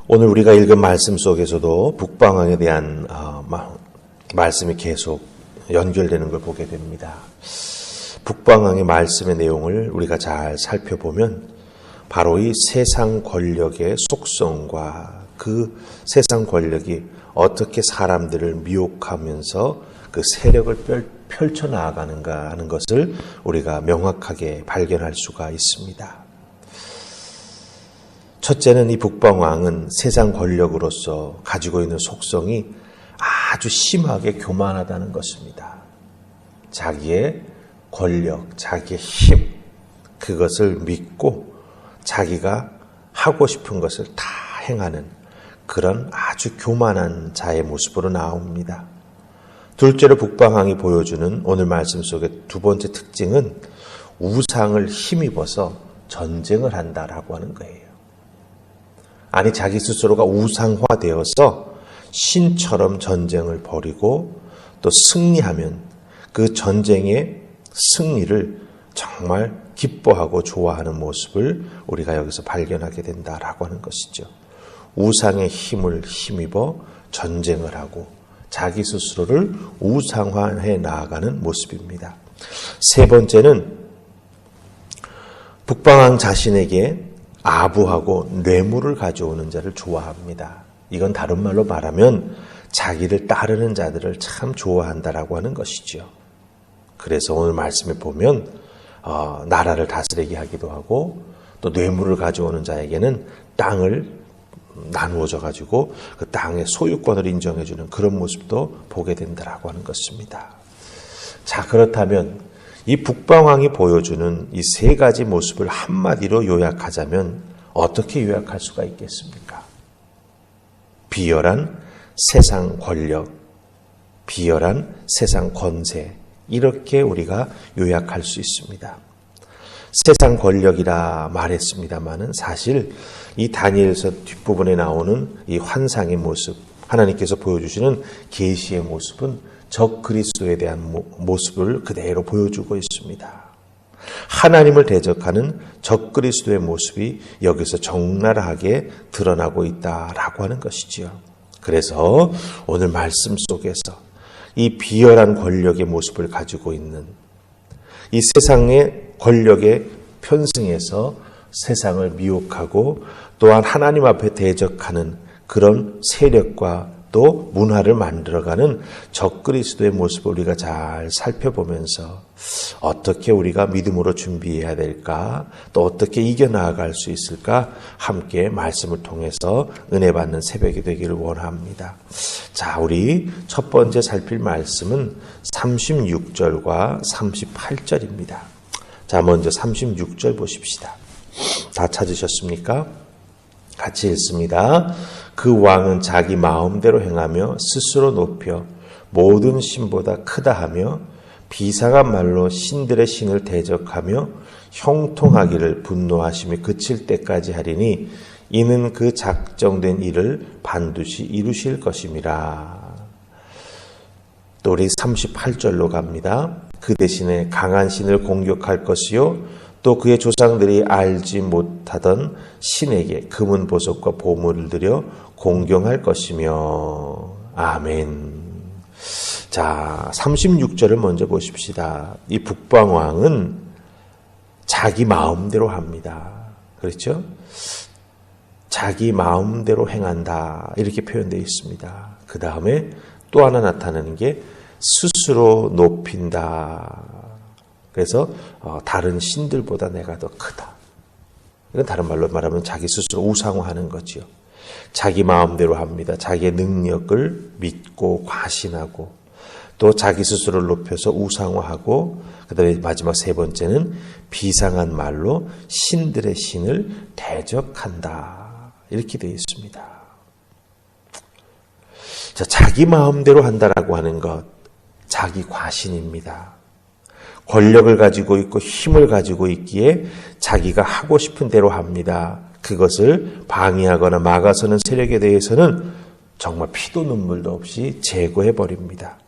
오늘 우리가 읽은 말씀 속에서도 북방왕에 대한 말씀이 계속 연결되는 걸 보게 됩니다. 북방왕의 말씀의 내용을 우리가 잘 살펴보면 바로 이 세상 권력의 속성과 그 세상 권력이 어떻게 사람들을 미혹하면서 그 세력을 펼쳐나가는가 하는 것을 우리가 명확하게 발견할 수가 있습니다. 첫째는 이 북방왕은 세상 권력으로서 가지고 있는 속성이 아주 심하게 교만하다는 것입니다. 자기의 권력, 자기의 힘, 그것을 믿고 자기가 하고 싶은 것을 다 행하는 그런 아주 교만한 자의 모습으로 나옵니다. 둘째로 북방왕이 보여주는 오늘 말씀 속의 두 번째 특징은 우상을 힘입어서 전쟁을 한다라고 하는 거예요. 아니, 자기 스스로가 우상화되어서 신처럼 전쟁을 벌이고 또 승리하면 그 전쟁의 승리를 정말 기뻐하고 좋아하는 모습을 우리가 여기서 발견하게 된다라고 하는 것이죠. 우상의 힘을 힘입어 전쟁을 하고 자기 스스로를 우상화해 나아가는 모습입니다. 세 번째는 북방왕 자신에게 아부하고 뇌물을 가져오는 자를 좋아합니다. 이건 다른 말로 말하면 자기를 따르는 자들을 참 좋아한다라고 하는 것이죠. 그래서 오늘 말씀에 보면 나라를 다스리게 하기도 하고 또 뇌물을 가져오는 자에게는 땅을 나누어져 가지고 그 땅의 소유권을 인정해 주는 그런 모습도 보게 된다라고 하는 것입니다. 자, 그렇다면 이 북방왕이 보여주는 이 세 가지 모습을 한마디로 요약하자면 어떻게 요약할 수가 있겠습니까? 비열한 세상 권력, 비열한 세상 권세, 이렇게 우리가 요약할 수 있습니다. 세상 권력이라 말했습니다마는 사실 이 다니엘서 뒷부분에 나오는 이 환상의 모습, 하나님께서 보여주시는 계시의 모습은 적 그리스도에 대한 모습을 그대로 보여주고 있습니다. 하나님을 대적하는 적 그리스도의 모습이 여기서 적나라하게 드러나고 있다라고 하는 것이지요. 그래서 오늘 말씀 속에서 이 비열한 권력의 모습을 가지고 있는 이 세상의 권력에 편승해서 세상을 미혹하고 또한 하나님 앞에 대적하는 그런 세력과 또 문화를 만들어가는 적그리스도의 모습을 우리가 잘 살펴보면서 어떻게 우리가 믿음으로 준비해야 될까, 또 어떻게 이겨나갈 수 있을까 함께 말씀을 통해서 은혜 받는 새벽이 되기를 원합니다. 자, 우리 첫 번째 살필 말씀은 36절과 38절입니다. 자, 먼저 36절 보십시다. 다 찾으셨습니까? 같이 읽습니다. 그 왕은 자기 마음대로 행하며 스스로 높여 모든 신보다 크다 하며 비상한 말로 신들의 신을 대적하며 형통하기를 분노하심이 그칠 때까지 하리니 이는 그 작정된 일을 반드시 이루실 것임이라. 또 우리 38절로 갑니다. 그 대신에 강한 신을 공격할 것이요 또 그의 조상들이 알지 못하던 신에게 금은 보석과 보물을 들여 공경할 것이며. 아멘. 자, 36절을 먼저 보십시다. 이 북방왕은 자기 마음대로 합니다. 그렇죠? 자기 마음대로 행한다, 이렇게 표현되어 있습니다. 그 다음에 또 하나 나타나는 게 스스로 높인다. 그래서 다른 신들보다 내가 더 크다. 이건 다른 말로 말하면 자기 스스로 우상화하는 거죠. 자기 마음대로 합니다. 자기의 능력을 믿고 과신하고 또 자기 스스로를 높여서 우상화하고 그다음에 마지막 세 번째는 비상한 말로 신들의 신을 대적한다. 이렇게 되어 있습니다. 자, 자기 마음대로 한다라고 하는 것, 자기 과신입니다. 권력을 가지고 있고 힘을 가지고 있기에 자기가 하고 싶은 대로 합니다. 그것을 방해하거나 막아서는 세력에 대해서는 정말 피도 눈물도 없이 제거해버립니다.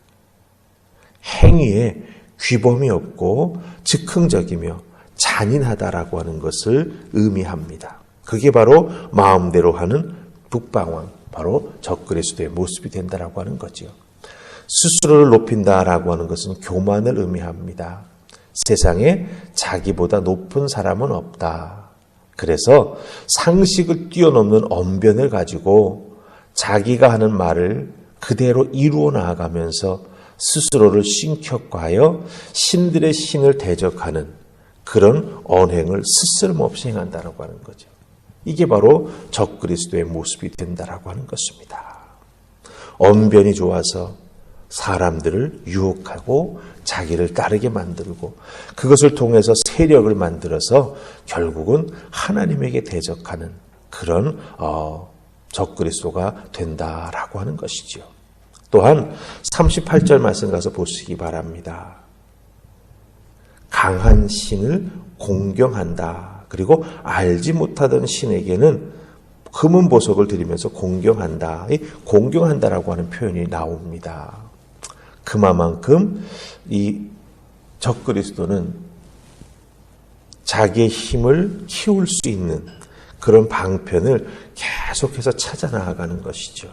행위에 규범이 없고 즉흥적이며 잔인하다라고 하는 것을 의미합니다. 그게 바로 마음대로 하는 북방왕, 바로 적그리스도의 모습이 된다라고 하는 거지요. 스스로를 높인다라고 하는 것은 교만을 의미합니다. 세상에 자기보다 높은 사람은 없다. 그래서 상식을 뛰어넘는 언변을 가지고 자기가 하는 말을 그대로 이루어 나아가면서 스스로를 신격화하여 신들의 신을 대적하는 그런 언행을 스스럼없이 행한다라고 하는 거죠. 이게 바로 적그리스도의 모습이 된다라고 하는 것입니다. 언변이 좋아서 사람들을 유혹하고 자기를 따르게 만들고 그것을 통해서 세력을 만들어서 결국은 하나님에게 대적하는 그런 적그리스도가 된다라고 하는 것이지요. 또한 38절 말씀 가서 보시기 바랍니다. 강한 신을 공경한다. 그리고 알지 못하던 신에게는 금은 보석을 드리면서 공경한다. 이 공경한다라고 하는 표현이 나옵니다. 그만큼 이 적그리스도는 자기의 힘을 키울 수 있는 그런 방편을 계속해서 찾아 나아가는 것이죠.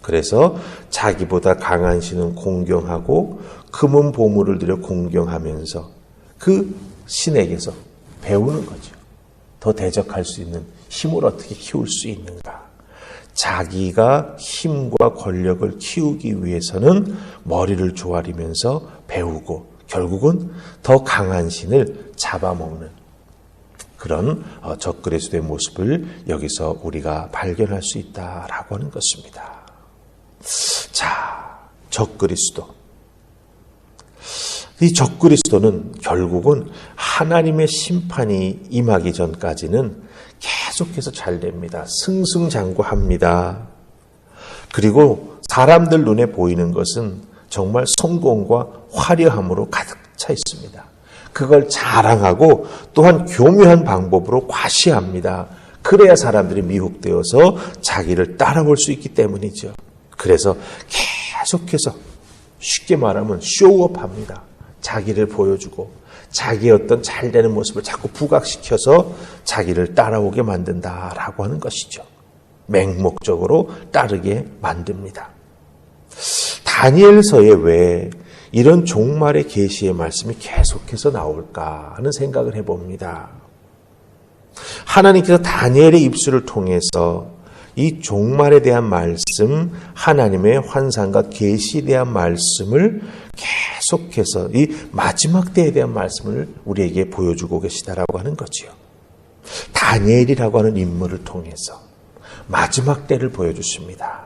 그래서 자기보다 강한 신은 공경하고 금은 보물을 들여 공경하면서 그 신에게서 배우는 거죠. 더 대적할 수 있는 힘을 어떻게 키울 수 있는가. 자기가 힘과 권력을 키우기 위해서는 머리를 조아리면서 배우고 결국은 더 강한 신을 잡아먹는 그런 적그리스도의 모습을 여기서 우리가 발견할 수 있다라고 하는 것입니다. 자, 적그리스도. 이 적그리스도는 결국은 하나님의 심판이 임하기 전까지는 계속해서 잘 됩니다. 승승장구합니다. 그리고 사람들 눈에 보이는 것은 정말 성공과 화려함으로 가득 차 있습니다. 그걸 자랑하고 또한 교묘한 방법으로 과시합니다. 그래야 사람들이 미혹되어서 자기를 따라올 수 있기 때문이죠. 그래서 계속해서 쉽게 말하면 쇼업합니다. 자기를 보여주고 자기의 어떤 잘되는 모습을 자꾸 부각시켜서 자기를 따라오게 만든다라고 하는 것이죠. 맹목적으로 따르게 만듭니다. 다니엘서에 왜 이런 종말의 계시의 말씀이 계속해서 나올까 하는 생각을 해봅니다. 하나님께서 다니엘의 입술을 통해서 이 종말에 대한 말씀, 하나님의 환상과 계시에 대한 말씀을 계속해서 이 마지막 때에 대한 말씀을 우리에게 보여주고 계시다라고 하는 거지요. 다니엘이라고 하는 인물을 통해서 마지막 때를 보여주십니다.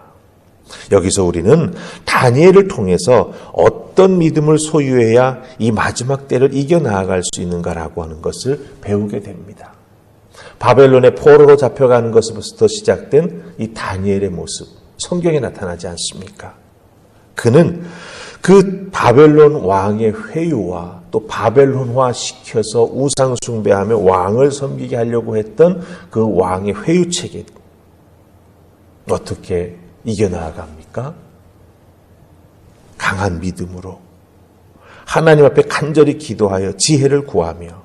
여기서 우리는 다니엘을 통해서 어떤 믿음을 소유해야 이 마지막 때를 이겨나갈 수 있는가라고 하는 것을 배우게 됩니다. 바벨론의 포로로 잡혀가는 것부터 시작된 이 다니엘의 모습, 성경에 나타나지 않습니까? 그는 그 바벨론 왕의 회유와 또 바벨론화 시켜서 우상 숭배하며 왕을 섬기게 하려고 했던 그 왕의 회유체계 어떻게 이겨나갑니까? 강한 믿음으로 하나님 앞에 간절히 기도하여 지혜를 구하며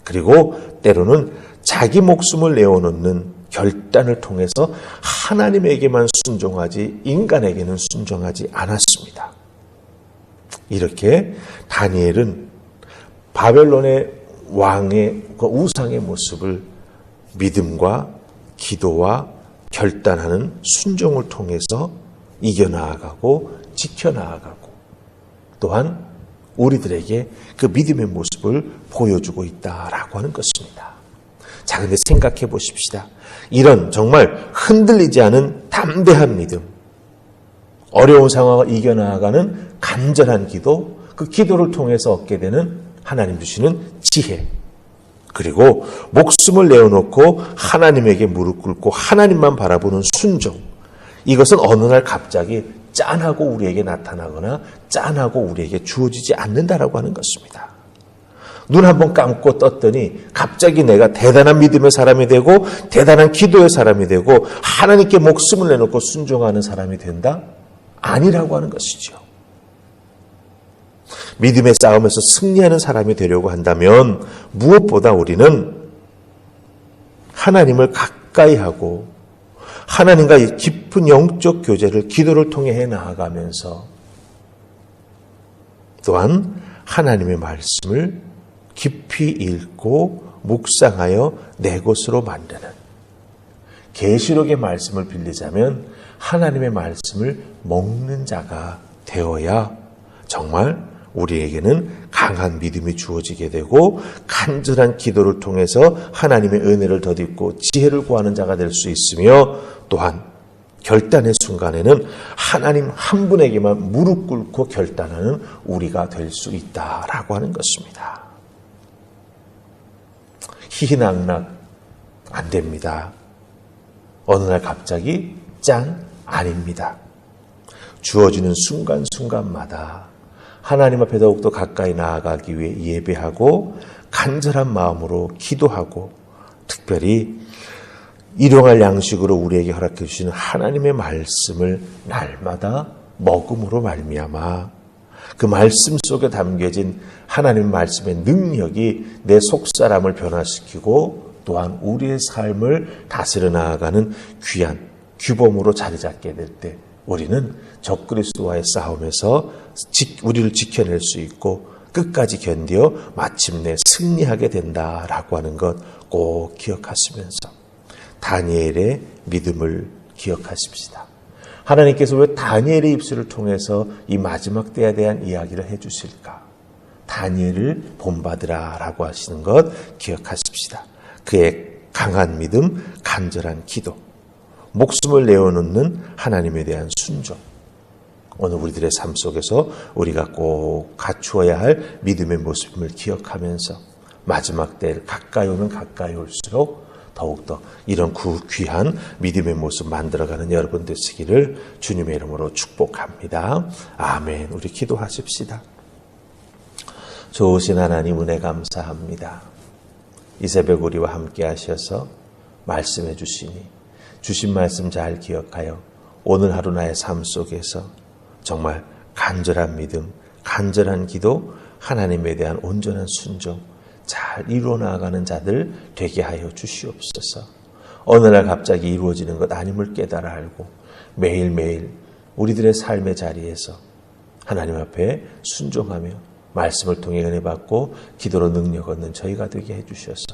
그리고 때로는 자기 목숨을 내어놓는 결단을 통해서 하나님에게만 순종하지 인간에게는 순종하지 않았습니다. 이렇게 다니엘은 바벨론의 왕의 그 우상의 모습을 믿음과 기도와 결단하는 순종을 통해서 이겨나가고 지켜나가고 또한 우리들에게 그 믿음의 모습을 보여주고 있다라고 하는 것입니다. 자, 근데 생각해 보십시다. 이런 정말 흔들리지 않은 담대한 믿음, 어려운 상황을 이겨나가는 간절한 기도, 그 기도를 통해서 얻게 되는 하나님 주시는 지혜, 그리고 목숨을 내어놓고 하나님에게 무릎 꿇고 하나님만 바라보는 순종, 이것은 어느 날 갑자기 짠하고 우리에게 나타나거나 짠하고 우리에게 주어지지 않는다라고 하는 것입니다. 눈 한번 감고 떴더니 갑자기 내가 대단한 믿음의 사람이 되고 대단한 기도의 사람이 되고 하나님께 목숨을 내놓고 순종하는 사람이 된다? 아니라고 하는 것이죠. 믿음의 싸움에서 승리하는 사람이 되려고 한다면 무엇보다 우리는 하나님을 가까이 하고 하나님과 깊은 영적 교제를 기도를 통해 해 나아가면서 또한 하나님의 말씀을 깊이 읽고 묵상하여 내 것으로 만드는, 계시록의 말씀을 빌리자면 하나님의 말씀을 먹는 자가 되어야 정말 우리에게는 강한 믿음이 주어지게 되고 간절한 기도를 통해서 하나님의 은혜를 덧입고 지혜를 구하는 자가 될 수 있으며, 또한 결단의 순간에는 하나님 한 분에게만 무릎 꿇고 결단하는 우리가 될 수 있다라고 하는 것입니다. 희희낙낙 안 됩니다. 어느 날 갑자기 짠, 아닙니다. 주어지는 순간순간마다 하나님 앞에 더욱더 가까이 나아가기 위해 예배하고 간절한 마음으로 기도하고, 특별히 일용할 양식으로 우리에게 허락해 주시는 하나님의 말씀을 날마다 먹음으로 말미암아 그 말씀 속에 담겨진 하나님 말씀의 능력이 내 속사람을 변화시키고 또한 우리의 삶을 다스려 나아가는 귀한 규범으로 자리 잡게 될 때 우리는 적그리스도와의 싸움에서 우리를 지켜낼 수 있고 끝까지 견디어 마침내 승리하게 된다라고 하는 것 꼭 기억하시면서 다니엘의 믿음을 기억하십시다. 하나님께서 왜 다니엘의 입술을 통해서 이 마지막 때에 대한 이야기를 해 주실까? 다니엘을 본받으라 라고 하시는 것 기억하십시다. 그의 강한 믿음, 간절한 기도, 목숨을 내어놓는 하나님에 대한 순종, 오늘 우리들의 삶 속에서 우리가 꼭 갖추어야 할 믿음의 모습을 기억하면서 마지막 때를 가까이 오면 가까이 올수록 더욱더 이런 귀한 믿음의 모습 만들어가는 여러분 되시기를 주님의 이름으로 축복합니다. 아멘. 우리 기도하십시다. 좋으신 하나님 은혜 감사합니다. 이 새벽 우리와 함께 하셔서 말씀해 주시니 주신 말씀 잘 기억하여 오늘 하루 나의 삶 속에서 정말 간절한 믿음, 간절한 기도, 하나님에 대한 온전한 순종 잘 이루어 나가는 자들 되게 하여 주시옵소서. 어느 날 갑자기 이루어지는 것 아님을 깨달아 알고 매일매일 우리들의 삶의 자리에서 하나님 앞에 순종하며 말씀을 통해 은혜 받고 기도로 능력 얻는 저희가 되게 해주셔서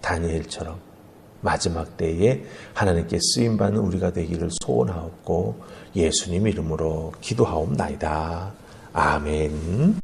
다니엘처럼 마지막 때에 하나님께 쓰임받는 우리가 되기를 소원하옵고 예수님 이름으로 기도하옵나이다. 아멘.